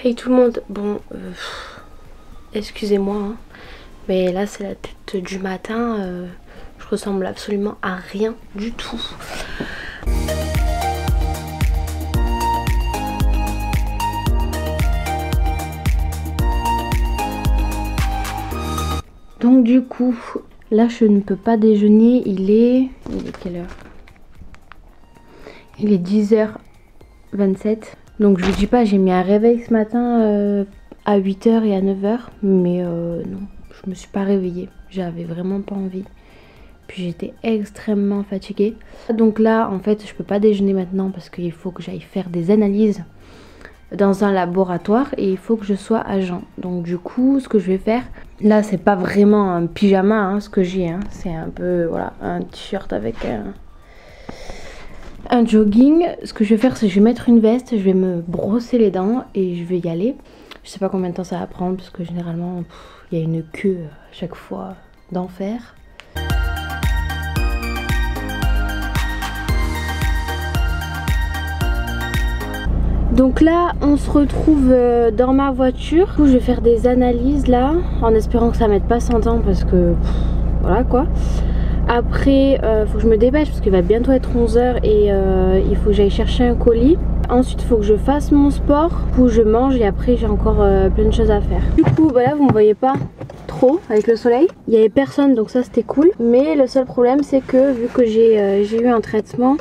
Hey tout le monde, bon, excusez-moi, hein, mais là c'est la tête du matin, je ressemble absolument à rien du tout. Donc du coup, là je ne peux pas déjeuner, il est quelle heure? Il est 10h27. Donc je vous dis pas, j'ai mis un réveil ce matin à 8h et à 9h. Mais non, je me suis pas réveillée. J'avais vraiment pas envie. Puis j'étais extrêmement fatiguée. Donc là, en fait, je peux pas déjeuner maintenant parce qu'il faut que j'aille faire des analyses dans un laboratoire. Et il faut que je sois à jeun. Donc du coup, ce que je vais faire... Là, c'est pas vraiment un pyjama, hein, ce que j'ai. Hein. C'est un peu, voilà, un t-shirt avec un jogging. Ce que je vais faire, c'est que je vais mettre une veste, je vais me brosser les dents et je vais y aller. Je sais pas combien de temps ça va prendre parce que généralement il y a une queue à chaque fois d'enfer. Donc là on se retrouve dans ma voiture. Je vais faire des analyses là en espérant que ça mette pas 100 ans parce que voilà quoi. Après, faut que je me dépêche parce qu'il va bientôt être 11h et il faut que j'aille chercher un colis. Ensuite, il faut que je fasse mon sport, où je mange et après j'ai encore plein de choses à faire. Du coup, bah là, vous me voyez pas trop avec le soleil. Il y avait personne, donc ça c'était cool. Mais le seul problème, c'est que vu que j'ai eu un traitement,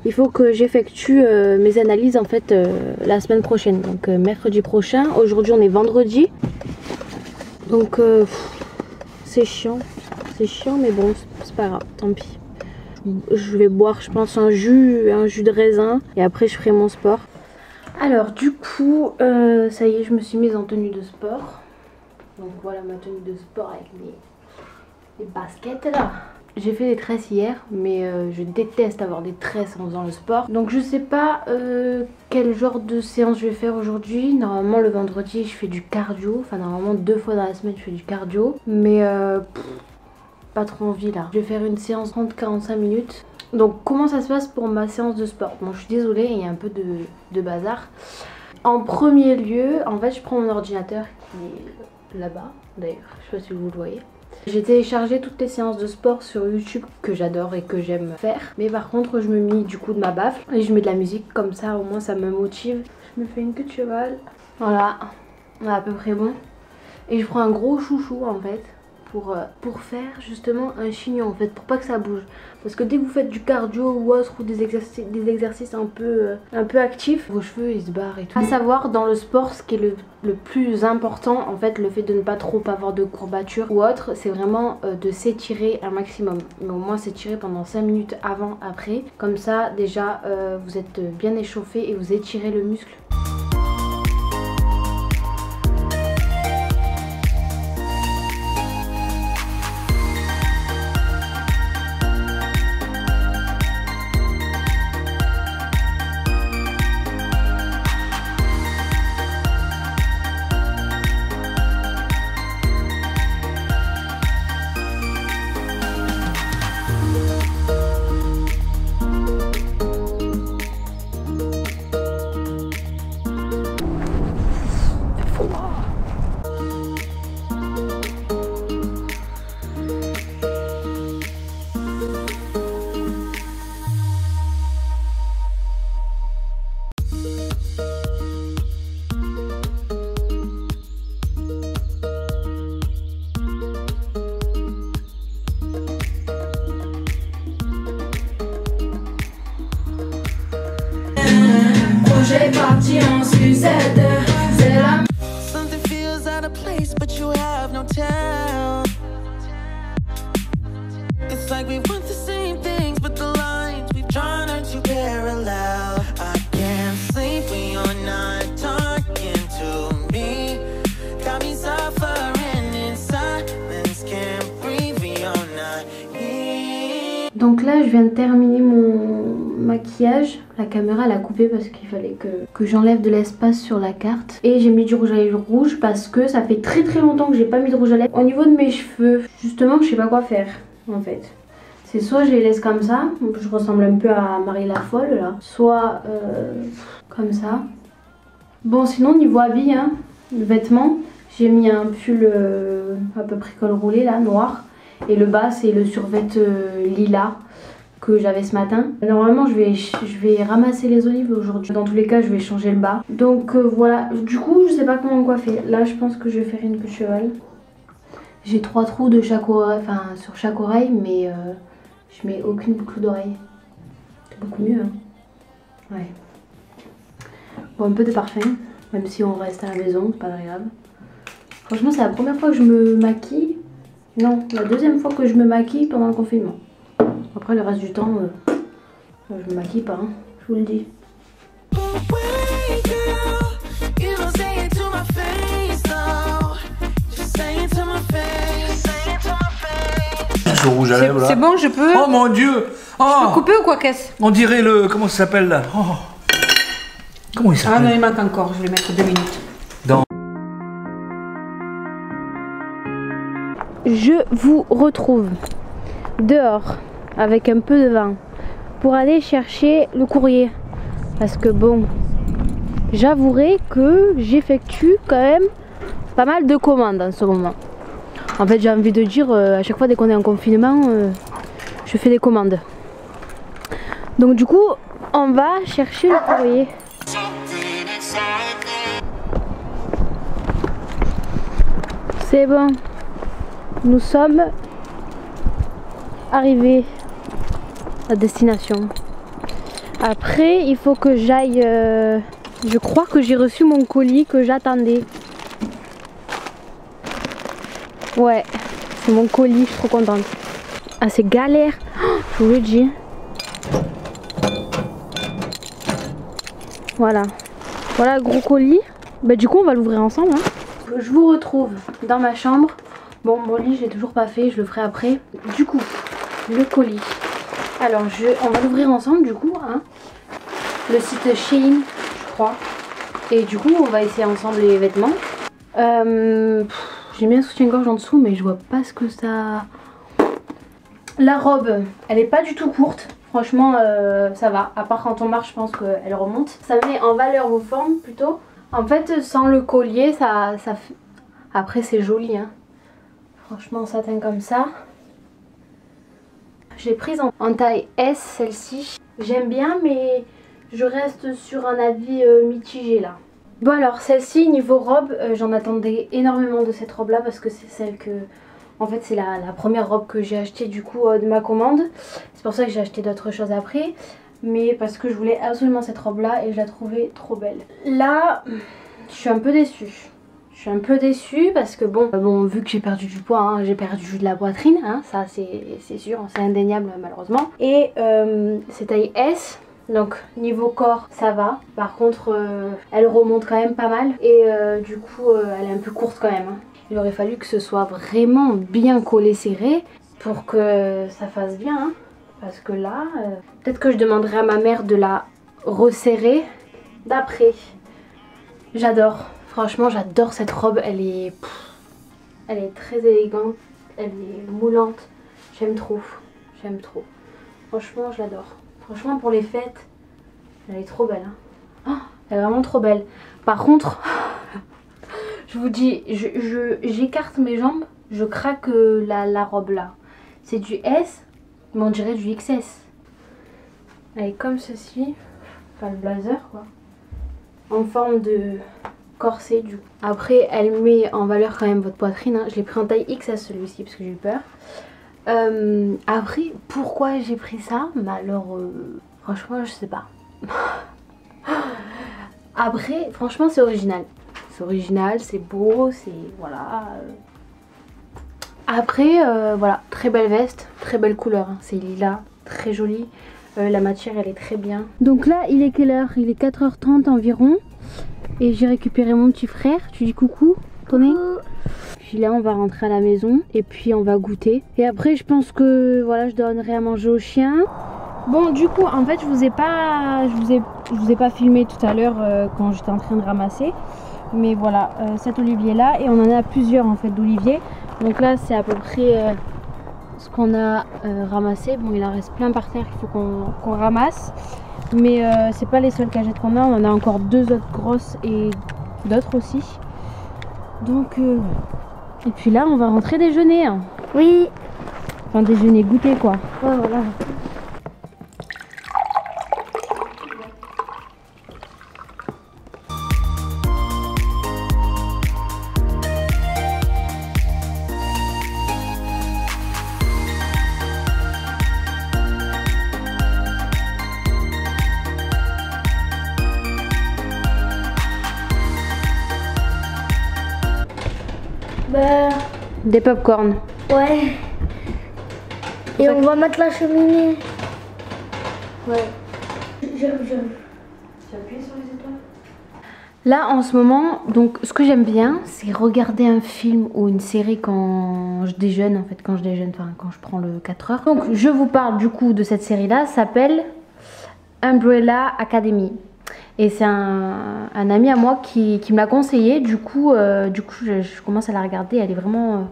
il faut que j'effectue mes analyses en fait la semaine prochaine. Donc mercredi prochain. Aujourd'hui, on est vendredi. Donc c'est chiant. C'est chiant mais bon c'est pas grave, tant pis. Je vais boire je pense un jus de raisin et après je ferai mon sport. Alors du coup ça y est, je me suis mise en tenue de sport. Donc voilà ma tenue de sport avec les baskets là. J'ai fait des tresses hier mais je déteste avoir des tresses en faisant le sport. Donc je sais pas quel genre de séance je vais faire aujourd'hui. Normalement le vendredi je fais du cardio. Enfin normalement 2 fois dans la semaine je fais du cardio. Mais pas trop envie là. Je vais faire une séance 30-45 minutes. Donc comment ça se passe pour ma séance de sport? Bon je suis désolée, il y a un peu de bazar. En premier lieu, en fait je prends mon ordinateur qui est là-bas d'ailleurs, je sais pas si vous le voyez. J'ai téléchargé toutes les séances de sport sur YouTube que j'adore et que j'aime faire. Mais par contre je me mets du coup de ma baffe et je mets de la musique comme ça au moins ça me motive. Je me fais une queue de cheval. Voilà, on est à peu près bon. Et je prends un gros chouchou en fait. Pour faire justement un chignon en fait, pour pas que ça bouge. Parce que dès que vous faites du cardio ou autre ou des exercices un peu actifs, vos cheveux ils se barrent et tout. À savoir dans le sport, ce qui est le plus important en fait, le fait de ne pas trop avoir de courbatures ou autre, c'est vraiment de s'étirer un maximum. Mais au moins s'étirer pendant 5 minutes avant, après. Comme ça déjà vous êtes bien échauffé et vous étirez le muscle. J'ai parti en sucette, c'est la... tell. It's like we want the same things, but the lines we've drawn are too parallel. I can't sleep when you're not talking to me. Got me suffering in silence, can't breathe when you're not here. Donc là je viens de terminer mon maquillage. La caméra elle a coupé parce qu'il fallait que j'enlève de l'espace sur la carte. Et j'ai mis du rouge à lèvres rouge parce que ça fait très longtemps que j'ai pas mis de rouge à lèvres. Au niveau de mes cheveux, justement je sais pas quoi faire en fait. C'est soit je les laisse comme ça, je ressemble un peu à Marie la Folle là, soit comme ça. Bon sinon niveau habits, hein, vêtements, j'ai mis un pull à peu près col roulé là, noir. Et le bas c'est le survêt lilas que j'avais ce matin. Normalement je vais ramasser les olives aujourd'hui. Dans tous les cas je vais changer le bas. Donc voilà, du coup je sais pas comment me coiffer. Là je pense que je vais faire une queue de cheval. J'ai 3 trous de chaque oreille, enfin sur chaque oreille, mais je mets aucune boucle d'oreille. C'est beaucoup mieux hein. Ouais. Bon, un peu de parfum, même si on reste à la maison, c'est pas très grave. Franchement c'est la première fois que je me maquille. Non, la deuxième fois que je me maquille pendant le confinement. Après le reste du temps, je me maquille pas, hein, je vous le dis. Ce rouge à lèvres là. C'est bon, je peux. Oh mon dieu. Oh, Je peux couper ou quoi, qu'est-ce? on dirait le... Comment ça s'appelle là? Oh. Comment il Ah non, s'appelle? il manque encore, je vais mettre 2 minutes. Je vous retrouve dehors avec un peu de vent pour aller chercher le courrier. Parce que bon, j'avouerai que j'effectue quand même pas mal de commandes en ce moment. En fait j'ai envie de dire à chaque fois dès qu'on est en confinement, je fais des commandes. Donc du coup on va chercher le courrier. C'est bon. Nous sommes arrivés à destination. Après, il faut que j'aille... je crois que j'ai reçu mon colis que j'attendais. Ouais, c'est mon colis, je suis trop contente. Ah, c'est galère, je vous le dis. Voilà. Voilà le gros colis. Bah, du coup, on va l'ouvrir ensemble. Hein. Je vous retrouve dans ma chambre. Bon, mon lit, je l'ai toujours pas fait, je le ferai après. Du coup, le colis. Alors, on va l'ouvrir ensemble, du coup. Hein. Le site Shein, je crois. Et du coup, on va essayer ensemble les vêtements. J'ai mis un soutien-gorge en dessous, mais je vois pas ce que ça... La robe, elle est pas du tout courte. Franchement, ça va. À part quand on marche, je pense qu'elle remonte. Ça met en valeur vos formes, plutôt. En fait, sans le collier, ça fait... Après, c'est joli, hein. Franchement, satin comme ça. J'ai prise en taille S, celle-ci. J'aime bien, mais je reste sur un avis mitigé, là. Bon alors, celle-ci, niveau robe, j'en attendais énormément de cette robe-là parce que c'est celle que... En fait, c'est la première robe que j'ai achetée, du coup, de ma commande. C'est pour ça que j'ai acheté d'autres choses après. Mais parce que je voulais absolument cette robe-là et je la trouvais trop belle. Là, je suis un peu déçue. Je suis un peu déçue parce que bon vu que j'ai perdu du poids, hein, j'ai perdu de la poitrine, hein, ça c'est sûr, c'est indéniable malheureusement. Et c'est taille S, donc niveau corps ça va. Par contre elle remonte quand même pas mal et du coup elle est un peu courte quand même. Hein. Il aurait fallu que ce soit vraiment bien collé serré pour que ça fasse bien. Hein, parce que là, peut-être que je demanderai à ma mère de la resserrer d'après. J'adore. Franchement, j'adore cette robe, elle est très élégante, elle est moulante, j'aime trop, franchement je l'adore. Franchement pour les fêtes, elle est trop belle, hein. Oh, elle est vraiment trop belle. Par contre, je vous dis, j'écarte mes jambes, je craque la robe là. C'est du S, mais on dirait du XS. Elle est comme ceci, enfin le blazer quoi, en forme de... corset du coup. Après elle met en valeur quand même votre poitrine, hein. Je l'ai pris en taille XS celui-ci parce que j'ai eu peur. Après pourquoi j'ai pris ça, mais alors franchement je sais pas. Après franchement c'est original, c'est beau, c'est voilà, Après voilà, très belle veste, très belle couleur, hein. C'est lilas, très joli. La matière elle est très bien. Donc là il est quelle heure? Il est 4h30 environ. Et j'ai récupéré mon petit frère. Tu dis coucou Tony? Puis là on va rentrer à la maison et puis on va goûter. Et après je pense que voilà, je donnerai à manger au chien. Bon du coup en fait je vous ai pas filmé tout à l'heure quand j'étais en train de ramasser. Mais voilà, cet olivier là, et on en a plusieurs en fait d'oliviers. Donc là c'est à peu près ce qu'on a ramassé. Bon il en reste plein par terre, il faut qu'on ramasse. Mais c'est pas les seules cagettes qu'on a, on en a encore 2 autres grosses et d'autres aussi. Donc voilà. Et puis là on va rentrer déjeuner. Hein. Oui. Enfin déjeuner, goûter quoi. Ouais, voilà. Bah Des pop-corn. ouais. Et on va mettre la cheminée. Ouais. J'appuie sur les étoiles. Là en ce moment, donc ce que j'aime bien, c'est regarder un film ou une série quand je déjeune, en fait quand je déjeune, enfin quand je prends le 4h. Donc je vous parle du coup de cette série là, s'appelle Umbrella Academy. Et c'est un ami à moi qui me l'a conseillé, du coup je commence à la regarder, elle est vraiment...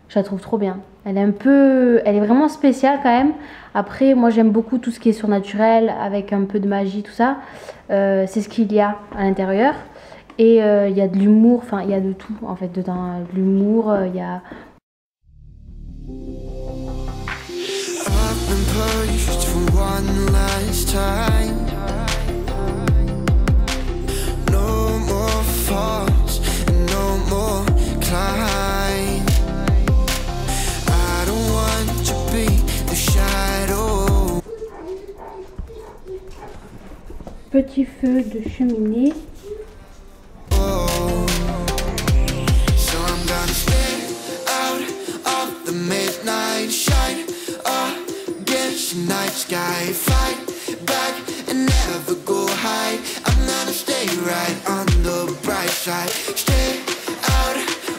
je la trouve trop bien. Elle est vraiment spéciale quand même. Après moi j'aime beaucoup tout ce qui est surnaturel, avec un peu de magie, tout ça. C'est ce qu'il y a à l'intérieur. Et il y a de l'humour, enfin il y a de tout en fait dedans. De l'humour, il y a... I've been pushed for one last time. No more falls and no more climb. I don't want to be the shadow. Petit feu de cheminée. Oh, so I'm gonna stay out of the midnight shine against the night sky, fight back and never go hide. I'm gonna stay right on the bright side, stay out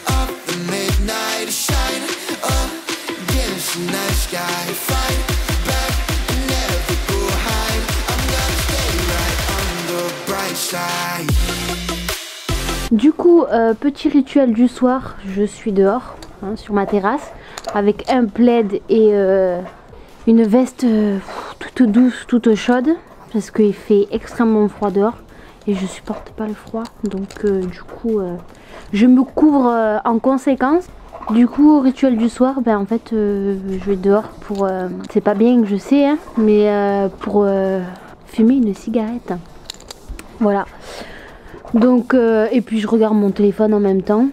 of the midnight shine against the night sky, fight back and never go hide. I'm gonna stay right on the bright side. Du coup, petit rituel du soir, je suis dehors, hein, sur ma terrasse, avec un plaid et une veste toute douce, toute chaude, parce qu'il fait extrêmement froid dehors et je supporte pas le froid, donc du coup je me couvre en conséquence. Du coup, rituel du soir, ben en fait je vais dehors pour, c'est pas bien que je sais, hein, mais pour fumer une cigarette. Voilà. Donc, et puis je regarde mon téléphone en même temps.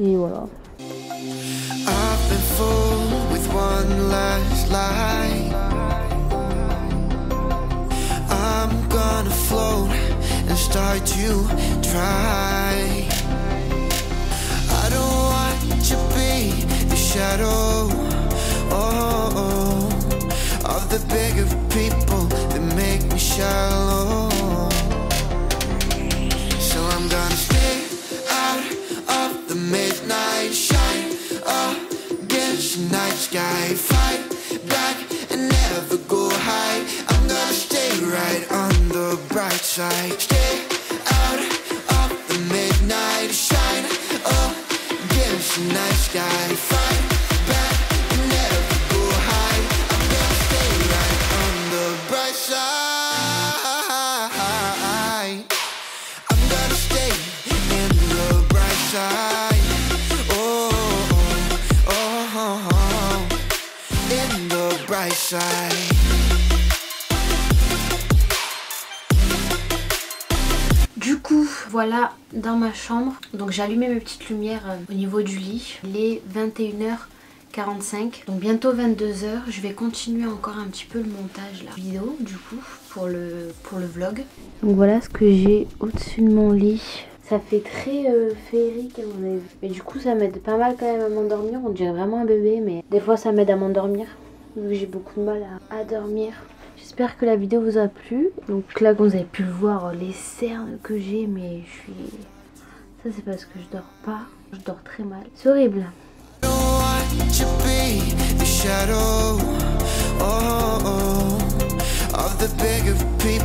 Et voilà. I've been fooled with one last lie. I'm gonna float and start to dry. I don't want to be the shadow of the bigger people that make me shallow. So I'm gonna stay out of the midnight shine against the night sky, fight back and never go hide. I'm gonna stay right on the bright side, stay out of the midnight shine against the night sky, fight back and never go hide. I'm gonna stay right on the bright side. I'm gonna stay in the bright side. In the bright side. Du coup, voilà dans ma chambre. Donc j'ai allumé mes petites lumières au niveau du lit. Il est 21h45. Donc bientôt 22h. Je vais continuer encore un petit peu le montage, la vidéo du coup, pour le vlog. Donc voilà ce que j'ai au-dessus de mon lit. Ça fait très féerique à mon avis. Mais du coup ça m'aide pas mal quand même à m'endormir. On dirait vraiment un bébé mais des fois ça m'aide à m'endormir. Vu que j'ai beaucoup de mal à dormir. J'espère que la vidéo vous a plu. Donc là comme vous avez pu le voir les cernes que j'ai mais je suis... Ça c'est parce que je dors pas. Je dors très mal. C'est horrible. Of the bigger people